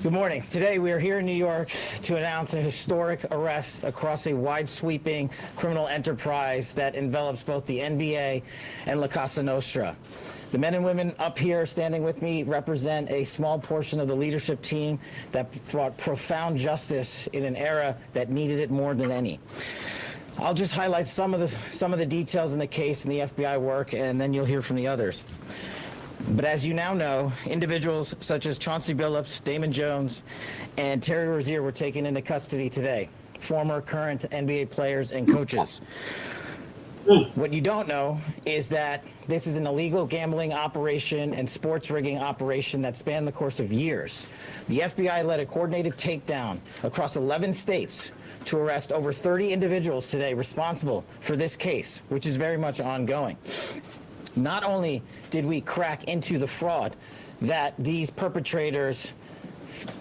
Good morning. Today we are here in New York to announce a historic arrest across a wide-sweeping criminal enterprise that envelops both the NBA and La Casa Nostra. The men and women up here standing with me represent a small portion of the leadership team that brought profound justice in an era that needed it more than any. I'll just highlight some of the details in the case and the FBI work, and then you'll hear from the others. But as you now know, individuals such as Chauncey Billups, Damon Jones, and Terry Rozier were taken into custody today, former, current NBA players and coaches. What you don't know is that this is an illegal gambling operation and sports rigging operation that spanned the course of years. The FBI led a coordinated takedown across 11 states to arrest over 30 individuals today responsible for this case, which is very much ongoing. Not only did we crack into the fraud that these perpetrators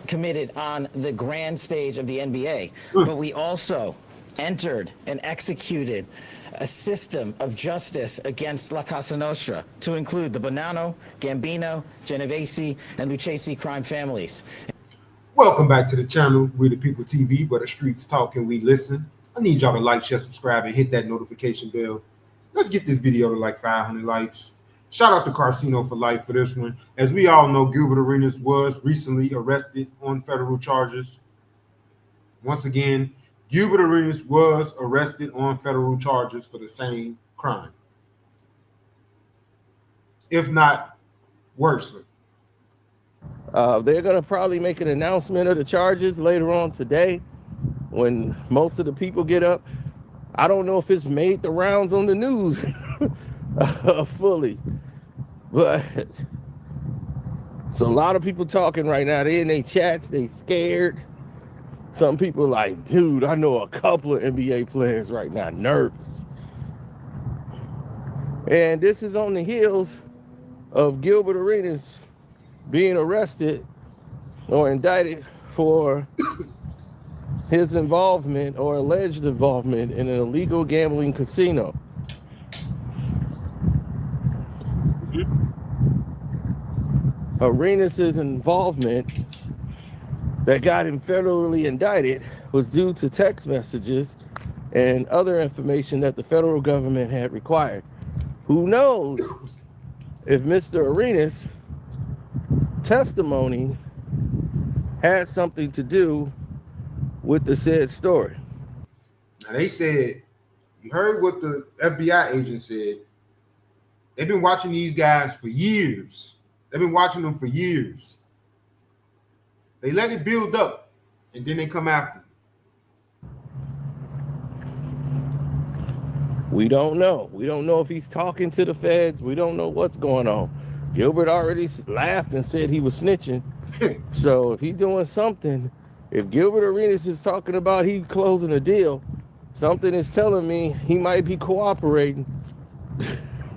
committed on the grand stage of the NBA, but we also entered and executed a system of justice against La Casa Nostra to include the Bonanno, Gambino, Genovese, and Lucchese crime families. Welcome back to the channel, We the People TV, where the streets talk and we listen. I need y'all to like, share, subscribe, and hit that notification bell. Let's get this video to like 500 likes. Shout out to Casino for Life for this one. As we all know, Gilbert Arenas was recently arrested on federal charges. Once again, Gilbert Arenas was arrested on federal charges for the same crime, if not worse. They're going to probably make an announcement of the charges later on today when most of the people get up. I don't know if it's made the rounds on the news fully, but it's a lot of people talking right now. They in their chats, they scared. Some people are like, dude, I know a couple of NBA players right now nervous. And this is on the heels of Gilbert Arenas being arrested or indicted for his involvement or alleged involvement in an illegal gambling casino. Arenas' involvement that got him federally indicted was due to text messages and other information that the federal government had required. Who knows if Mr. Arenas' testimony had something to do with the said story. Now they said, you heard what the FBI agent said. They've been watching these guys for years. They've been watching them for years. They let it build up, and then they come after them. We don't know. We don't know if he's talking to the feds. We don't know what's going on. Gilbert already laughed and said he was snitching. So if he's doing something, if Gilbert Arenas is talking about he closing a deal, something is telling me he might be cooperating.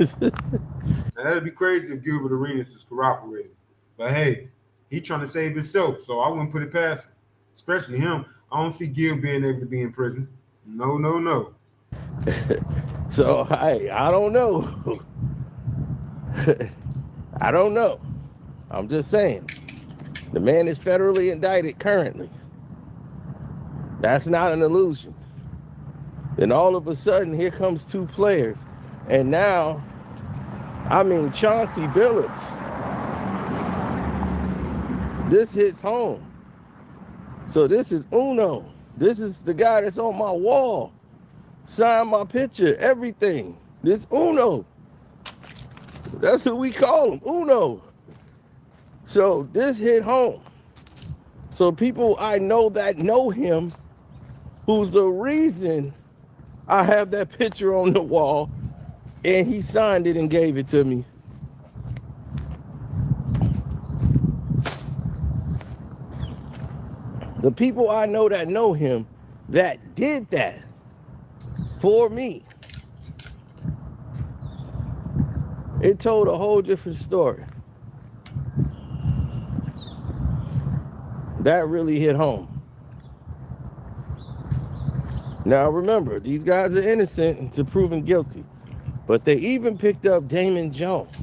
Now, that'd be crazy if Gilbert Arenas is cooperating. But hey, he's trying to save himself, so I wouldn't put it past him. Especially him. I don't see Gil being able to be in prison. No, no, no. So, hey, I don't know. I don't know. I'm just saying. The man is federally indicted currently. That's not an illusion. Then all of a sudden, here comes two players. And now, I mean, Chauncey Billups. This hits home. So this is Uno. This is the guy that's on my wall. Sign my picture, everything. This Uno. That's who we call him, Uno. So this hit home. So people I know that know him, who's the reason I have that picture on the wall, and he signed it and gave it to me. The people I know him that did that for me. It told a whole different story. That really hit home. Now remember, these guys are innocent until proven guilty. But they even picked up Damon Jones,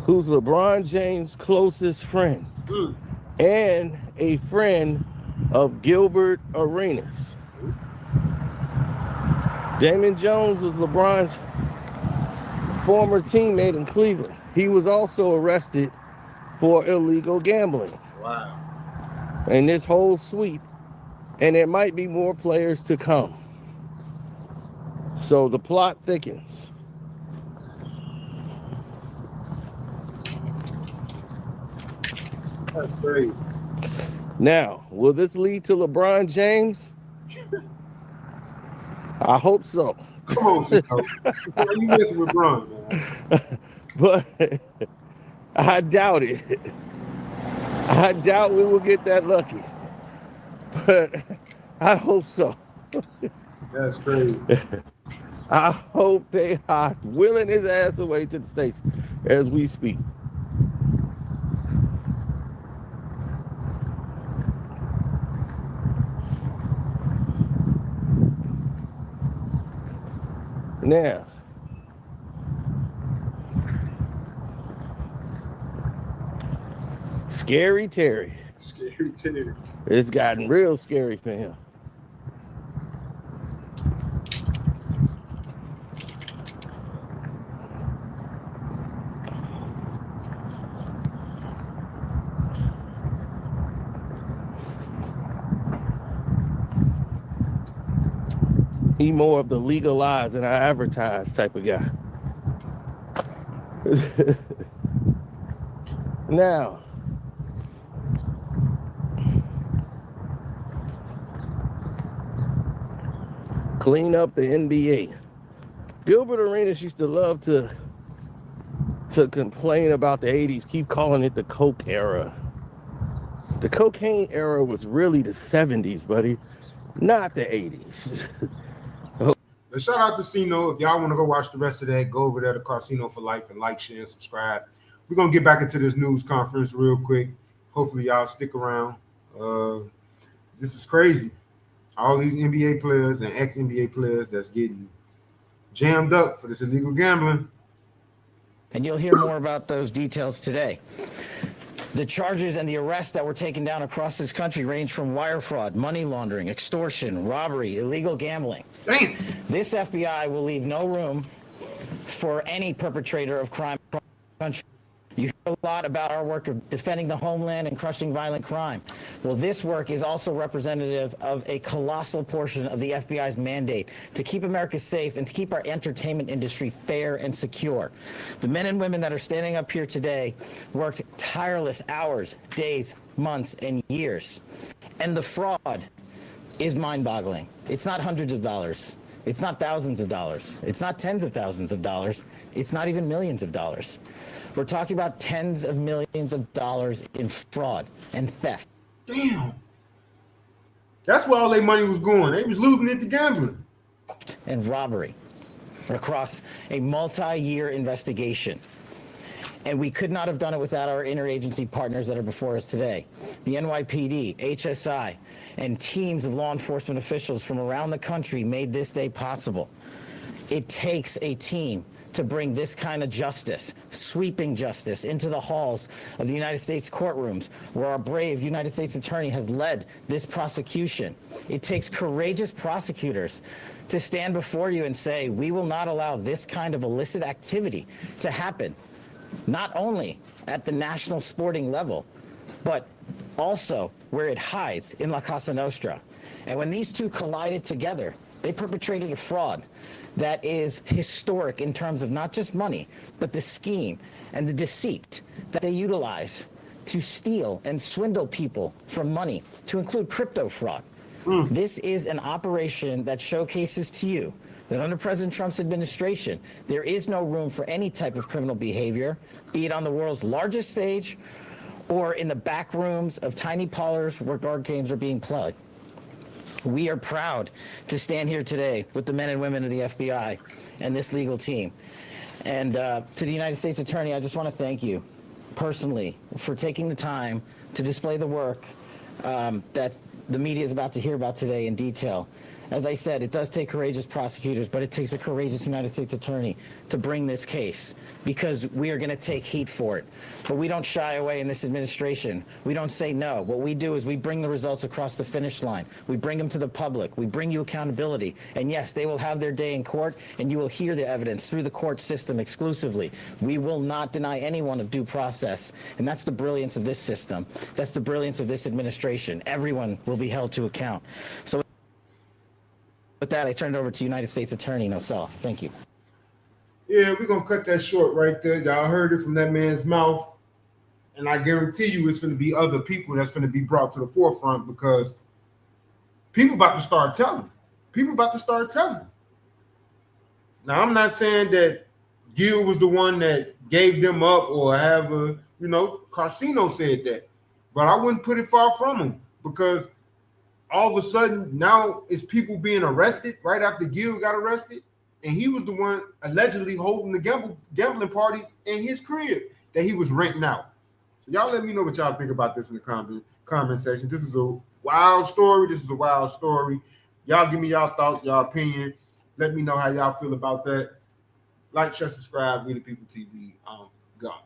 who's LeBron James' closest friend. and a friend of Gilbert Arenas. Damon Jones was LeBron's former teammate in Cleveland. He was also arrested for illegal gambling. Wow. And this whole sweep, and there might be more players to come. So the plot thickens. That's great. Now, will this lead to LeBron James? I hope so. Come on, Siko. Why you messing with Bron, man? But I doubt it. I doubt we will get that lucky. But I hope so. That's crazy. I hope they are wheeling his ass away to the station as we speak. Now, Scary Terry. Scary Terry. It's gotten real scary for him. He more of the legalize and I advertise type of guy. Now, clean up the NBA. Gilbert Arenas used to love to complain about the 80s, keep calling it the Coke era. The cocaine era was really the 70s, buddy, not the 80s. But shout out to Cino. If y'all want to go watch the rest of that, go over there to Casino for Life and like, share, and subscribe. We're going to get back into this news conference real quick. Hopefully y'all stick around. This is crazy. All these NBA players and ex-NBA players that's getting jammed up for this illegal gambling. And you'll hear more about those details today. The charges and the arrests that were taken down across this country range from wire fraud, money laundering, extortion, robbery, illegal gambling. Damn. This FBI will leave no room for any perpetrator of crime across the country. You hear a lot about our work of defending the homeland and crushing violent crime. Well, this work is also representative of a colossal portion of the FBI's mandate to keep America safe and to keep our entertainment industry fair and secure. The men and women that are standing up here today worked tireless hours, days, months, and years. And the fraud is mind-boggling. It's not hundreds of dollars. It's not thousands of dollars. It's not tens of thousands of dollars. It's not even millions of dollars. We're talking about tens of millions of dollars in fraud and theft. Damn. That's where all their money was going. They was losing it to gambling. And robbery across a multi-year investigation. And we could not have done it without our interagency partners that are before us today. The NYPD, HSI, and teams of law enforcement officials from around the country made this day possible. It takes a team to bring this kind of justice, sweeping justice, into the halls of the United States courtrooms, where our brave United States attorney has led this prosecution. It takes courageous prosecutors to stand before you and say, we will not allow this kind of illicit activity to happen, not only at the national sporting level, but also where it hides in La Cosa Nostra. And when these two collided together, they perpetrated a fraud that is historic in terms of not just money, but the scheme and the deceit that they utilize to steal and swindle people from money, to include crypto fraud. This is an operation that showcases to you that under President Trump's administration, there is no room for any type of criminal behavior, be it on the world's largest stage or in the back rooms of tiny parlors where card games are being played. We are proud to stand here today with the men and women of the FBI and this legal team. And to the United States Attorney, I just want to thank you personally for taking the time to display the work that the media is about to hear about today in detail. As I said, it does take courageous prosecutors, but it takes a courageous United States attorney to bring this case, because we are going to take heat for it. But we don't shy away in this administration. We don't say no. What we do is we bring the results across the finish line. We bring them to the public. We bring you accountability. And yes, they will have their day in court, and you will hear the evidence through the court system exclusively. We will not deny anyone of due process. And that's the brilliance of this system. That's the brilliance of this administration. Everyone will be held to account. So with that, I turn it over to United States Attorney Nosella. Thank you. Yeah, we're going to cut that short right there. Y'all heard it from that man's mouth. And I guarantee you it's going to be other people that's going to be brought to the forefront, because people about to start telling. People about to start telling. Now, I'm not saying that Gil was the one that gave them up or have a, Carcino said that. But I wouldn't put it far from him, because all of a sudden now it's people being arrested right after Gil got arrested, and he was the one allegedly holding the gambling parties in his crib that he was renting out. So y'all let me know what y'all think about this in the comment section. This is a wild story. Y'all give me y'all thoughts, y'all opinion. Let me know how y'all feel about that. Like, share, subscribe. We the People TV. Gone.